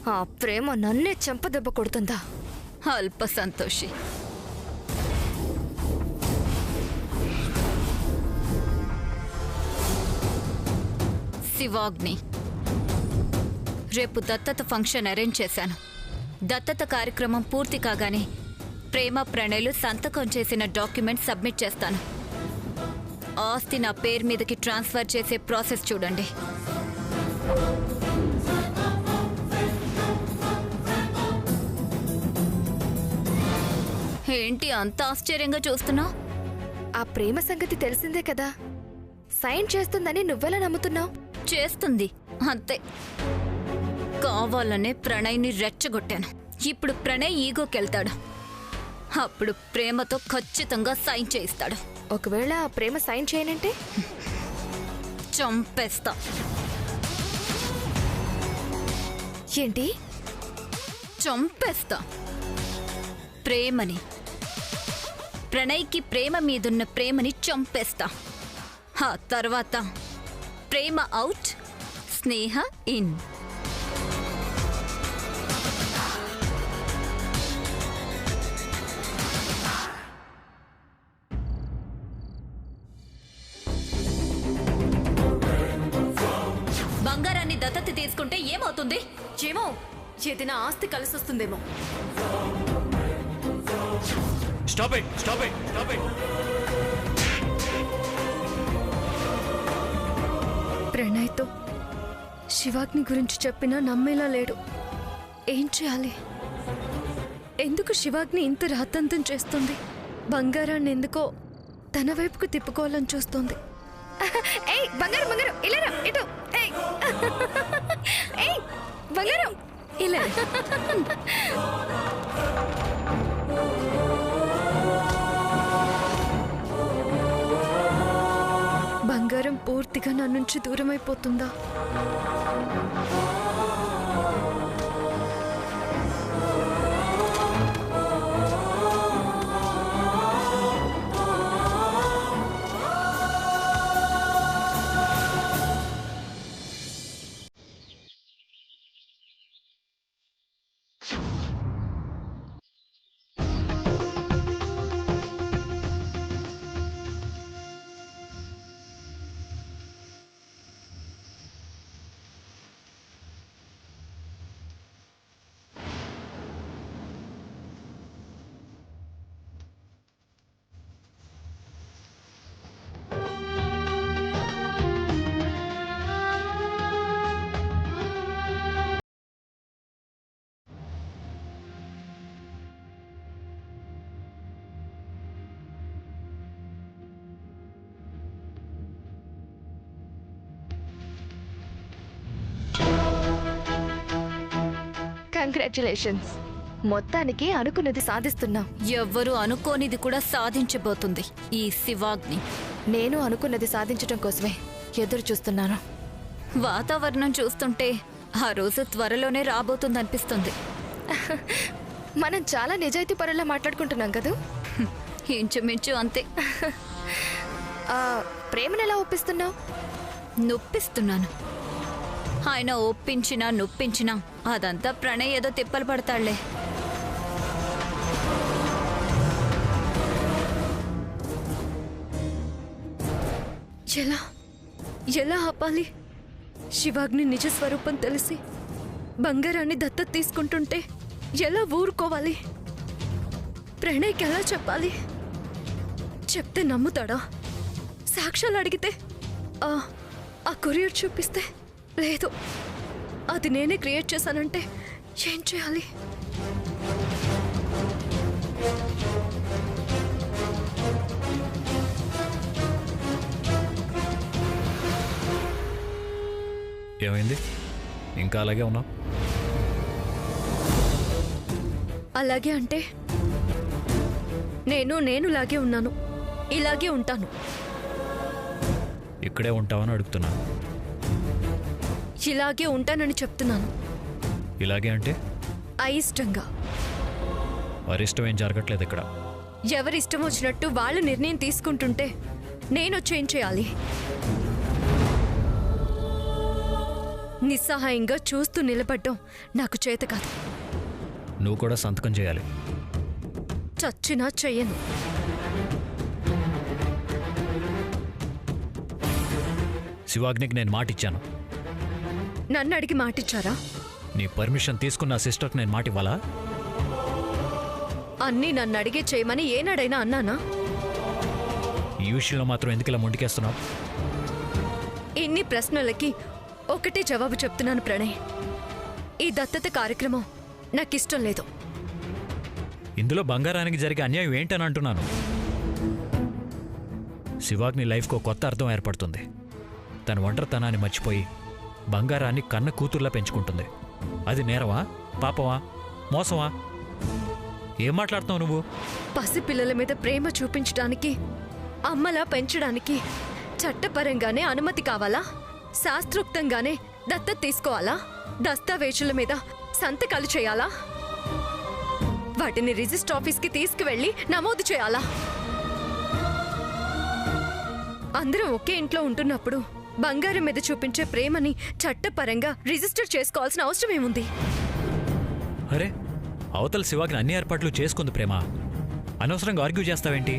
ఆ ప్రేమ నన్నే చెంపదెబ్బ కొడుతుందా? అల్ప సంతోషి. శివాగ్ని, రేపు దత్తత ఫంక్షన్ అరేంజ్ చేశాను. దత్తత కార్యక్రమం పూర్తి కాగానే ప్రేమ ప్రణయ్లు సంతకం చేసిన డాక్యుమెంట్ సబ్మిట్ చేస్తాను. ఆస్తి నా పేరు మీదకి ట్రాన్స్ఫర్ చేసే ప్రాసెస్ చూడండి. ఏంటి అంత ఆశ్చర్యంగా చూస్తున్నావు? ఆ ప్రేమ సంగతి తెలిసిందే కదా. సైన్ చేస్తుందని నువ్వెలా నమ్ముతున్నావు? చేస్తుంది అంతే. కావాలనే ప్రణయ్ని రెచ్చగొట్టాను. ఇప్పుడు ప్రణయ్ ఈగోకెళ్తాడు. అప్పుడు ప్రేమతో ఖచ్చితంగా సైన్ చేయిస్తాడు. ఒకవేళ ఆ ప్రేమ సైన్ చేయనంటే చంపేస్తా. ఏంటి? చంపేస్తా ప్రేమని. ప్రణయ్కి ప్రేమ మీదున్న ప్రేమని చంపేస్తా. ఆ తర్వాత ప్రేమ అవుట్, స్నేహ ఇన్. బంగారాన్ని దత్తత తీసుకుంటే ఏమవుతుంది? ఏమో, ఏదైనా ఆస్తి కలిసి వస్తుందేమో. Stop it! Stop it! Stop it! ప్రణయ్తో శివాగ్ని గురించి చెప్పినా నమ్మేలా లేడు. ఏం చేయాలి? ఎందుకు శివాగ్ని ఇంత రాతంతం చేస్తుంది? బంగారాన్ని ఎందుకో తన వైపుకు తిప్పుకోవాలని చూస్తుంది. ఏయ్ బంగారం, బంగారం ఇలా రా, ఇటు. ఏయ్ ఏయ్ బంగారం ఇలా బంగారం పూర్తిగా నా నుంచి దూరం అయిపోతుందా? కంగ్రాచులేషన్స్. మొత్తానికి అనుకున్నది సాధిస్తున్నాం. ఎవ్వరూ అనుకోనిది కూడా సాధించబోతుంది ఈ శివాగ్ని. నేను అనుకున్నది సాధించడం కోసమే ఎదురు చూస్తున్నాను. వాతావరణం చూస్తుంటే ఆ రోజు త్వరలోనే రాబోతుందనిపిస్తుంది. మనం చాలా నిజాయితీ పరుల్లా మాట్లాడుకుంటున్నాం కదా. ఇంచుమించు అంతే. ప్రేమను ఎలా ఒప్పిస్తున్నావు? నొప్పిస్తున్నాను. ఆయన ఒప్పించినా నొప్పించినా అదంతా ప్రణయ్ ఏదో తిప్పలు పడతాళ్లే. ఎలా ఎలా ఆపాలి? శివాగ్ని నిజ స్వరూపం తెలిసి బంగారాన్ని దత్తత తీసుకుంటుంటే ఎలా ఊరుకోవాలి? ప్రణయ్కి ఎలా చెప్పాలి? చెప్తే నమ్ముతాడా? సాక్ష్యాలు అడిగితే ఆ కొరియర్ చూపిస్తే లేదు, అది నేనే క్రియేట్ చేశానంటే ఏం చేయాలి? ఏమైంది? ఇంకా అలాగే ఉన్నావు? అలాగే అంటే నేనులాగే ఉన్నాను, ఇలాగే ఉంటాను. ఇక్కడే ఉంటావని అడుగుతున్నాను. ఇలాగే ఉంటానని చెప్తున్నాను. ఇలాగే అంటే అయిష్టంగా. అరిష్టం ఏం జరగట్లేదు ఇక్కడ. ఎవరిష్టం వచ్చినట్టు వాళ్ళు నిర్ణయం తీసుకుంటుంటే నేనొచ్చి ఏం చేయాలి? నిస్సహాయంగా చూస్తూ నిలబడ్డం నాకు చేత కాదు. నువ్వు కూడా సంతకం చేయాలి. చచ్చినా చెయ్యను. శివాగ్నికి నేను మాటిచ్చాను. నన్ను అడిగి మాటిచ్చారా? నీ పర్మిషన్ తీసుకున్న సిస్టర్కి నేను మాట ఇవ్వాలా? అన్నీ నన్ను అడిగే చేయమని ఏనాడైనా అన్నానా? ఈ విషయంలో మాత్రం ఎందుకు ఇలా మొండికేస్తున్నావు? ఇన్ని ప్రశ్నలకి ఒకటే జవాబు చెప్తున్నాను ప్రణయ్. ఈ దత్తత కార్యక్రమం నాకిష్టం లేదు. ఇందులో బంగారానికి జరిగే అన్యాయం ఏంటని అంటున్నాను. శివాగ్ని లైఫ్కు కొత్త అర్థం ఏర్పడుతుంది. తన ఒంటరితనాన్ని మర్చిపోయి బంగారాన్ని కన్న కూతుర్లా పెంచుకుంటుంది. అది నేరమా, పాపమా, మోసమా? ఏం మాట్లాడుతున్నావు నువ్వు? పసిపిల్లల మీద ప్రేమ చూపించడానికి, అమ్మలా పెంచడానికి చట్టపరంగానే అనుమతి కావాలా? శాస్త్రోక్తంగానే దత్తత తీసుకోవాలా? దస్తావేజుల మీద సంతకాలు చేయాలా? వాటిని రిజిస్టర్ ఆఫీస్కి తీసుకువెళ్ళి నమోదు చేయాలా? అందరం ఒకే ఇంట్లో ఉంటున్నప్పుడు బంగారం మీద చూపించే ప్రేమని చట్టపరంగా రిజిస్టర్ చేసుకోవాల్సిన అవసరం ఏముంది? అరే, అవతల శివాగ్ని అన్ని ఏర్పాట్లు చేసుకుంది ప్రేమ. అనవసరంగా ఆర్గ్యూ చేస్తావేంటి?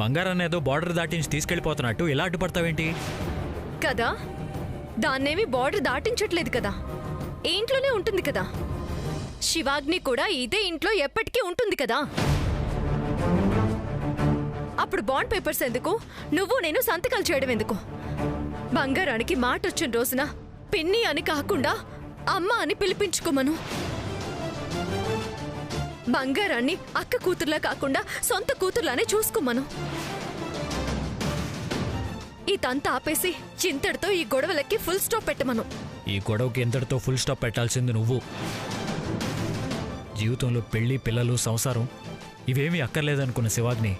బంగారాన్ని ఏదో బార్డర్ దాటించి తీసుకెళ్ళిపోతున్నట్టు ఇలా అడ్డుపడతావేంటి? కదా, దాన్నేమి బార్డర్ దాటించట్లేదు కదా, ఈ ఇంట్లోనే ఉంటుంది కదా. శివాగ్ని కూడా ఇదే ఇంట్లో ఎప్పటికీ ఉంటుంది కదా. అప్పుడు బాండ్ పేపర్స్ ఎందుకు? నువ్వు నేను సంతకాలు చేయడం ఎందుకు? బంగారానికి మాట వచ్చిన రోజున పిన్ని అని కాకుండా అమ్మ అని పిలిపించుకోమను. బంగారాన్ని అక్క కూతుర్లా కాకుండా సొంత కూతుర్లానే చూసుకోమను. ఈ తంత ఆపేసి చింతడితో ఈ గొడవలకి ఫుల్ స్టాప్ పెట్టమను. ఈ గొడవకి ఎంతటితో ఫుల్ స్టాప్ పెట్టాల్సింది నువ్వు. జీవితంలో పెళ్లి, పిల్లలు, సంసారం ఇవేమీ అక్కర్లేదనుకున్న శివాగ్ని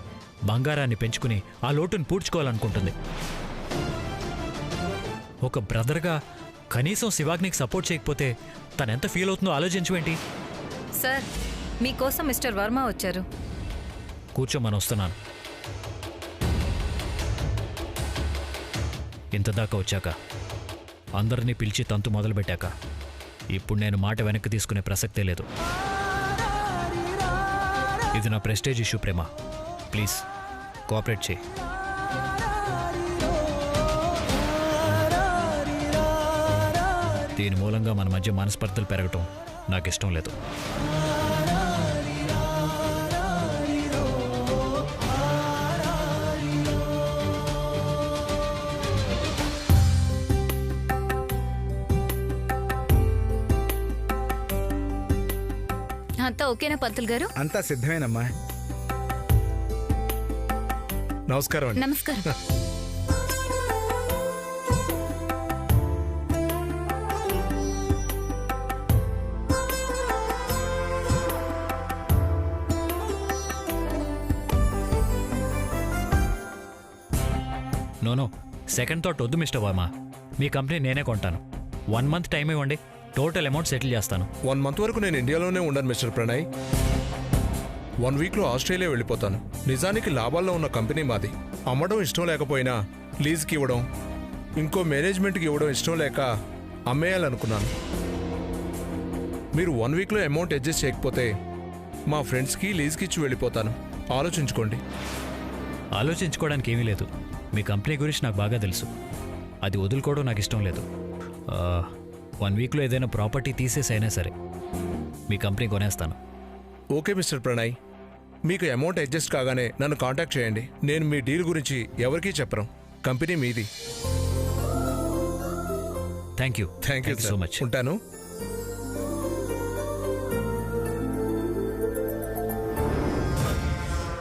బంగారాన్ని పెంచుకుని ఆ లోటును పూడ్చుకోవాలనుకుంటుంది. ఒక బ్రదర్గా కనీసం శివాగ్నికి సపోర్ట్ చేయకపోతే తనెంత ఫీల్ అవుతుందో ఆలోచించువేంటి? సార్, మీకోసం మిస్టర్ వర్మ వచ్చారు. కూర్చోమని వస్తున్నాను. ఇంతదాకా వచ్చాక, అందరినీ పిలిచి తంతు మొదలుపెట్టాక ఇప్పుడు నేను మాట వెనక్కి తీసుకునే ప్రసక్తే లేదు. ఇది నా prestige issue Prema. Please cooperate చేయి. దీని మూలంగా మన మధ్య మనస్పర్ధలు పెరగటం నాకు ఇష్టం లేదు. అంతా ఓకేనా పంతులు గారు? అంతా సిద్ధమేనమ్మా. నమస్కారం అండి. నమస్కారం. నో, సెకండ్ థాట్ వద్దు మిస్టర్ వర్మ. మీ కంపెనీ నేనే కొంటాను. 1 మంత్ టైం ఇవ్వండి, టోటల్ అమౌంట్ సెటిల్ చేస్తాను. 1 మంత్ వరకు నేను ఇండియాలోనే ఉండను మిస్టర్ ప్రణయ్. 1 వీక్లో ఆస్ట్రేలియా వెళ్ళిపోతాను. నిజానికి లాభాల్లో ఉన్న కంపెనీ మాది. అమ్మడం ఇష్టం లేకపోయినా లీజ్కి ఇవ్వడం, ఇంకో మేనేజ్మెంట్కి ఇవ్వడం ఇష్టం లేక అమ్మేయాలనుకున్నాను. మీరు 1 వీక్లో అమౌంట్ అడ్జస్ట్ చేయకపోతే మా ఫ్రెండ్స్కి లీజ్కి ఇచ్చి వెళ్ళిపోతాను. ఆలోచించుకోండి. ఆలోచించుకోవడానికి ఏమీ లేదు. మీ కంపెనీ గురించి నాకు బాగా తెలుసు. అది వదులుకోవడం నాకు ఇష్టం లేదు. 1 వీక్లో ఏదైనా ప్రాపర్టీ తీసేసైనా సరే మీ కంపెనీ కొనేస్తాను. ఓకే మిస్టర్ ప్రణయ్, మీకు అమౌంట్ అడ్జస్ట్ కాగానే నన్ను కాంటాక్ట్ చేయండి. నేను మీ డీల్ గురించి ఎవరికీ చెప్పను. కంపెనీ మీది. Thank you so much. ఉంటాను.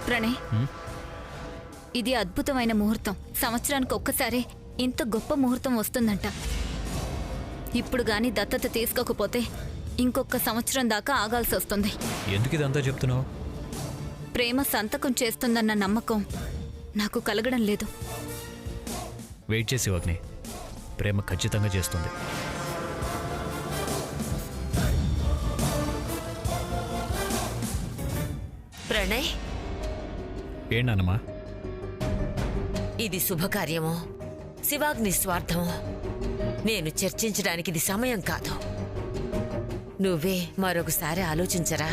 ప్రణయ్, ఇది అద్భుతమైన ముహూర్తం. సంవత్సరానికి ఒక్కసారి ఇంత గొప్ప ముహూర్తం వస్తుందంట. ఇప్పుడు గాని దత్తత తీసుకోకపోతే ఇంకొక సంవత్సరం దాకా ఆగాల్సి వస్తుంది. ఎందుకు ఇదంతా చెప్తున్నావు? ప్రేమ సంతకం చేస్తుందన్న నమ్మకం నాకు కలగడం లేదు. వెయిట్ చేసి అగ్ని, ప్రేమ ఖచ్చితంగా చేస్తుంది. ప్రణయ్, ఏంటన్నమా? ఇది శుభకార్యమో శివాగ్ని స్వార్థమో నేను చర్చించడానికి ఇది సమయం కాదు. నువ్వే మరొకసారి ఆలోచించరా.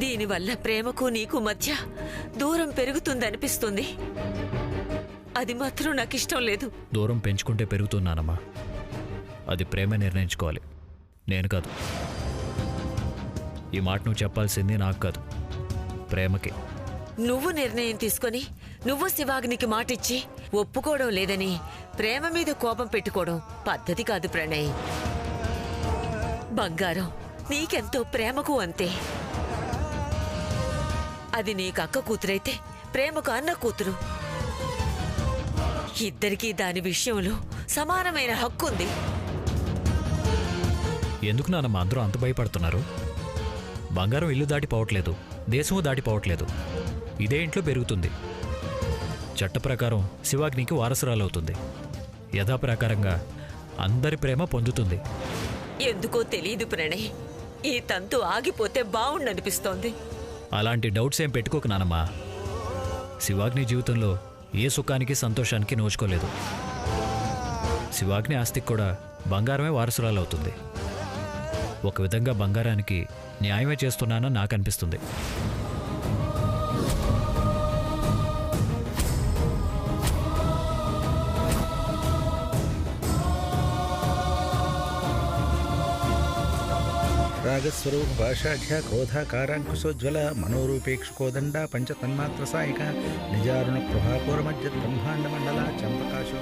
దీనివల్ల ప్రేమకు నీకు మధ్య దూరం పెరుగుతుందనిపిస్తుంది. అది మాత్రం నాకు ఇష్టం లేదు. దూరం పెంచుకుంటే పెరుగుతున్నానమ్మా. అది ప్రేమ నిర్ణయించుకోవాలి, నేను కాదు. ఈ మాట నువ్వు చెప్పాల్సింది నాకు కాదు, ప్రేమకి. నువ్వు నిర్ణయం తీసుకొని నువ్వు శివాగ్నికి మాటిచ్చి ఒప్పుకోవడం లేదని ప్రేమ మీద కోపం పెట్టుకోవడం పద్ధతి కాదు ప్రణయ్. బంగారం నీకెంతో ప్రేమకు అంతే. అది నీకు అక్క కూతురైతే ప్రేమకు అన్న కూతురు. ఇద్దరికీ దాని విషయంలో సమానమైన హక్కుంది. ఎందుకు నానమ్మ అందరూ అంత భయపడుతున్నారు? బంగారం ఇల్లు దాటిపోవట్లేదు, దేశము దాటిపోవట్లేదు. ఇదే ఇంట్లో పెరుగుతుంది. చట్ట ప్రకారం శివాగ్నికి వారసురాలవుతుంది. యథాప్రకారంగా అందరి ప్రేమ పొందుతుంది. ఎందుకో తెలీదు ప్రణయ్, ఈ తంతు ఆగిపోతే బావుండనిపిస్తోంది. అలాంటి డౌట్స్ ఏం పెట్టుకోకు నానమ్మా. శివాగ్ని జీవితంలో ఏ సుఖానికి సంతోషానికి నోచుకోలేదు. శివాగ్ని ఆస్తికి కూడా బంగారమే వారసురాలవుతుంది. ఒక విధంగా బంగారానికి న్యాయమే చేస్తున్నానని నాకు అనిపిస్తుంది. రాగస్వరూప భాషాఢ్య క్రోధాకారాంకుశోజ్వల మనోరూపేక్షుకోదండ పంచతన్మాత్ర సాయిక నిజారుణ ప్రభాపూరమధ్య బ్రహ్మాండ మండల చంపకాశో.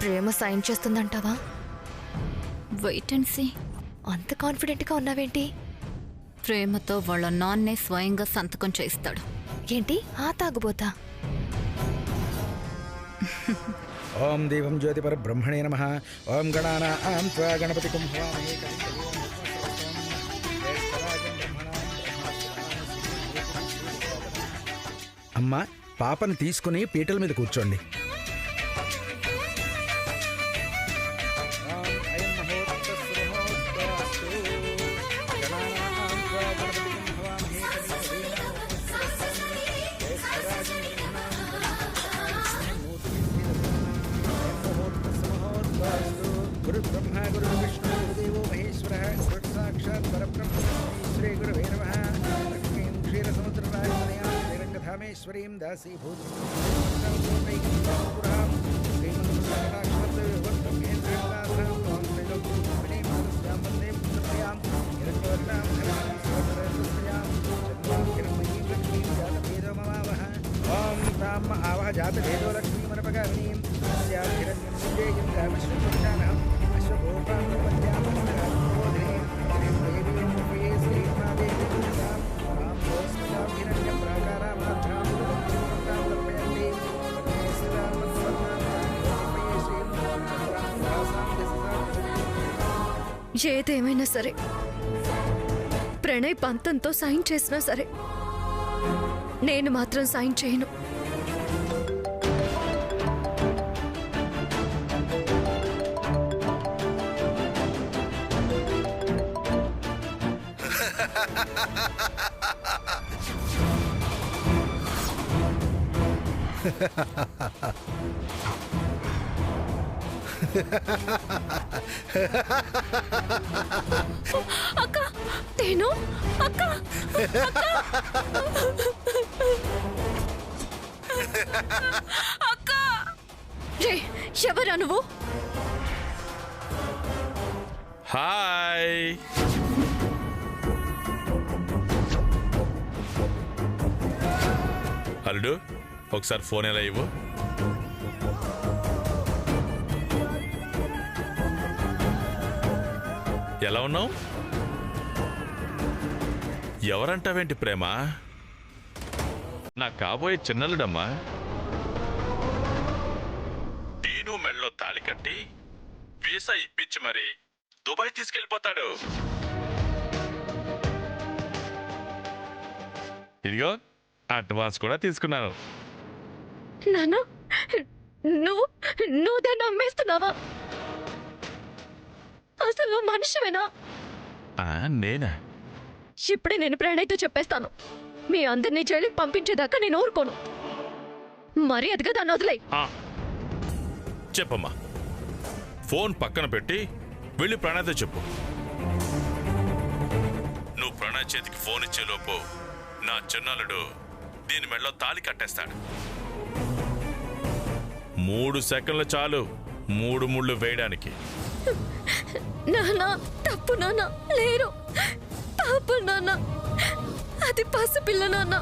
ప్రేమ సైన్ చేస్తుందంటావా? Wait and see. అంత కాన్ఫిడెంట్గా ఉన్నావేంటి? ప్రేమతో వాళ్ళ నాన్నే స్వయంగా సంతకం చేయిస్తాడు. ఏంటి ఆ తాగుబోతా? ఓం దీపం జ్యోతిపర బ్రహ్మణే నమః. ఓం గణానాం త్వా గణపతి కుంభవామహే. అమ్మ, పాపను తీసుకుని పీటల మీద కూర్చోండి. గురు బ్రహ్మ గురు విష్ణు గురుదేవో మహేశ్వర గురు సాక్షాత్ పరబ్రహ్మ శ్రీ గురువే నమః. లక్ష్మీం క్షీరసముద్రరాజమనయాం శ్రీరంగధామేశ్వరీం దాసీభూతం ఓం తామ్మ ఆవహ జాత భేదో లక్ష్మీమనపగామినీం స్యాధిరణ్యం విజేయం రామశ్రీం అశ్వగోపాం ఏదేమైనా సరే ప్రణయ్ పంతంతో సైన్ చేసినా సరే నేను మాత్రం సైన్ చేయను. అక్క తేను అక్క అక్క రే ఎవరా నువ్వు? హాయ్. అల్లుడు, ఒకసారి ఫోన్ ఎలా ఇవ్వు. ఎలా ఉన్నావు? ఎవరంటావేంటి ప్రేమ? నా కాబోయే చిన్నల్లుడమ్మా. నేను మెళ్ళలో తాళి కట్టి వీసా ఇప్పించి మరి దుబాయ్ తీసుకెళ్ళిపోతాడు. ఇదిగో అడ్వాన్స్ కూడా తీసుకున్నాను. నాన్న, నువ్వు దాన్ని అమ్మేస్తున్నావా? అసలు మనిషివేనా? నేనా? ఇప్పుడే నేను ప్రణయ్తో చెప్పేస్తాను. మీ అందరినీ జైలుకి పంపించేదాకా నేను ఊరుకోను. మర్యాదగా దాన్ని వదిలేయ్. చెప్పమ్మా, ఫోన్ పక్కన పెట్టి వెళ్ళి ప్రణయ్తో చెప్పు. నువ్వు ప్రణయ్ చేతికి ఫోన్ ఇచ్చేలోపు నా చిన్నలుడు దీని మెడలో తాళి కట్టేస్తాడు. 3 సెకండ్లు చాలు 3 ముళ్ళు వేయడానికి. నాన్న తప్పు నాన్న, లేరు పాప నాన్న, అది పసిపిల్ల నాన్న,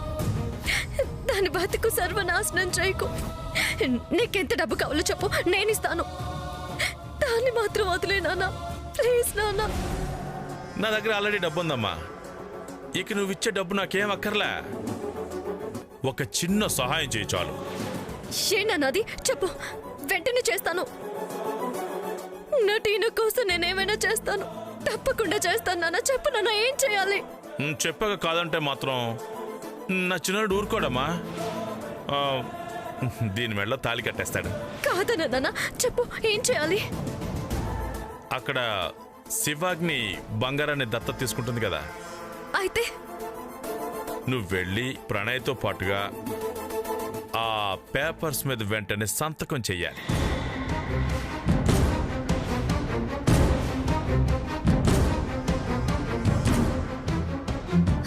దాని బతుకు సర్వనాశనం చేయకు. నీకెంత డబ్బు కావాలో చెప్పు, నేను ఇస్తాను. దాన్ని మాత్రం వదిలే నాన్న, ప్లీజ్ నాన్న. నా దగ్గర ఆల్రెడీ డబ్బు ఉందమ్మా. ఇక నువ్వు ఇచ్చే డబ్బు నాకేం అక్కర్లే. ఒక చిన్న సహాయం చేయి చాలు. ఏంటన్నది చెప్పు, వెంటనే చేస్తాను. నా టీను కోసం నేనేమైనా చేస్తాను, తప్పకుండా చేస్తాను నాన్న. చెప్పు నాన్న, ఏం చేయాలి? చెప్పాక కాదంటే మాత్రం నా చిన్నడు ఊరుకోడమ్మా. దీని మెడలో తాళి కట్టేస్తాడు. కాదన్న నాన్న, చెప్పు ఏం చేయాలి? అక్కడ శివాగ్ని బంగారాన్ని దత్తత తీసుకుంటుంది కదా, అయితే నువ్వు వెళ్ళి ప్రణయ్తో పాటుగా ఆ పేపర్స్ మీద వెంటనే సంతకం చెయ్యాలి.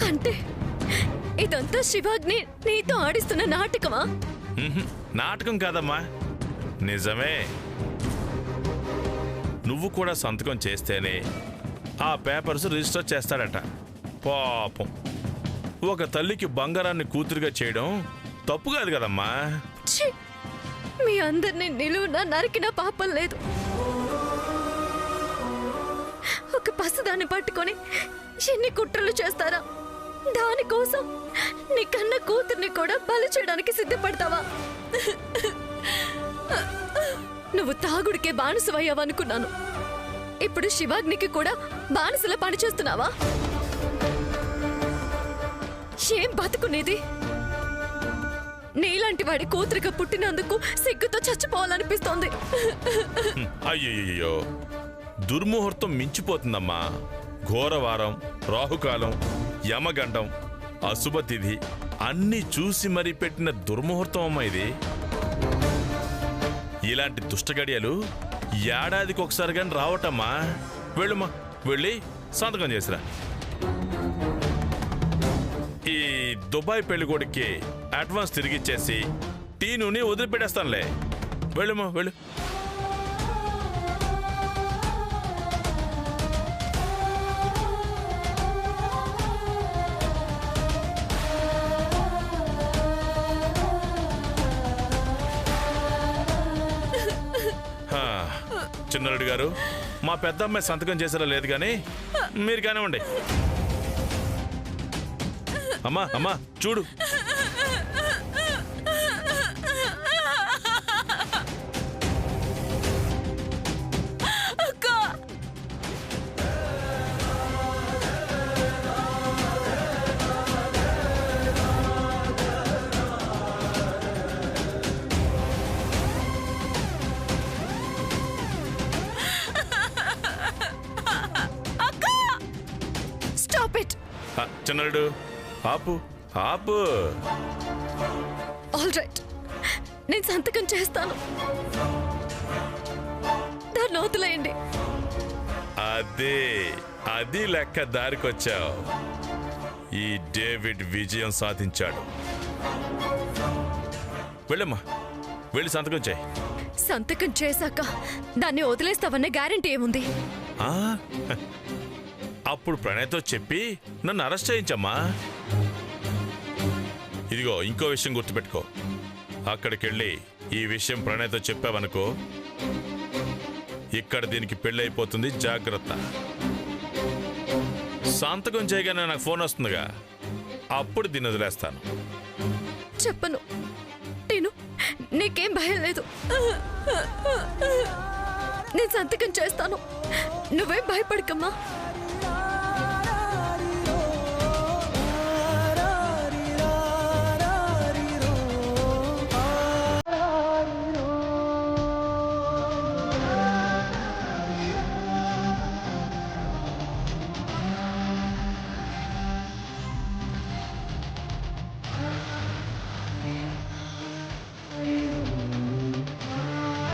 అంటే ఇదంతా శివాగ్ని నీతో ఆడిస్తున్న నాటకమా? నాటకం కాదమ్మా, నిజమే. నువ్వు కూడా సంతకం చేస్తేనే ఆ పేపర్స్ రిజిస్టర్ చేస్తాడట. పాపం, ఒక తల్లికి బంగారాన్ని కూతురుగా చేయడం తప్పు కాదు కదమ్మా. ఛీ! మీ అందరినీ నిలువున నరికిన పాపం లేదు. ఒక పసిదాన్ని పట్టుకొని ఎన్ని కుట్రలు చేస్తారా? దానికోసం నీ కన్న కూతుర్ని కూడా బలి చేయడానికి సిద్ధపడతావా? నువ్వు తాగుడికే బానిసవయ్యావనుకున్నాను. ఇప్పుడు శివాగ్నికి కూడా బానిసలా పనిచేస్తున్నావా? ఏం బతుకునేది? నీలాంటి వాడి కూతురిగా పుట్టినందుకు సిగ్గుతో చచ్చిపోవాలనిపిస్తోంది. అయ్యయ్యో, దుర్ముహూర్తం మించిపోతుందమ్మా. ఘోరవారం, రాహుకాలం, యమగండం, అశుభతిథి అన్నీ చూసి మరీ పెట్టిన దుర్ముహూర్తం అమ్మా ఇది. ఇలాంటి దుష్టగడియలు ఏడాదికి ఒకసారి కానీ రావటమ్మా. వెళ్ళమ్మా, వెళ్ళి సంతకం చేసిరా. ఈ దుబాయ్ పెళ్లికొడుకి అడ్వాన్స్ తిరిగిచ్చేసి టీనుని వదిలిపెట్టేస్తానులే. వెళ్ళమ్మా, వెళ్ళు. చిన్నరుడు గారు, మా పెద్దమ్మాయి సంతకం చేసేలా లేదు కానీ మీరు కానివ్వండి. అమ్మా అమ్మా చూడు. Stop it. చిన్నరుడు, ఆపు ఆపు. ఆల్ రైట్, నేను సంతకం చేస్తాను. దాన్ని వదిలేయండి. అదే, అది లెక్క దారికొచ్చావు. ఈ డేవిడ్ విజయం సాధించాడు. వెళ్ళమ్మా, వెళ్ళి సంతకం చేయి. సంతకం చేశాక దాన్ని వదిలేస్తావన్న గ్యారెంటీ ఏముంది? అప్పుడు ప్రణయ్తో చెప్పి నన్ను అరెస్ట్ చేయించమ్మా. ఇదిగో ఇంకో విషయం గుర్తుపెట్టుకో. అక్కడికెళ్ళి ఈ విషయం ప్రణయ్తో చెప్పావనుకో, ఇక్కడ దీనికి పెళ్ళి అయిపోతుంది. జాగ్రత్త. సంతకం చేయగానే నాకు ఫోన్ వస్తుందిగా, అప్పుడు దీన్ని వదిలేస్తాను. చెప్పను నేను, నీకేం భయం లేదు. నేను సంతకం చేస్తాను, నువ్వేం భయపడకమ్మా.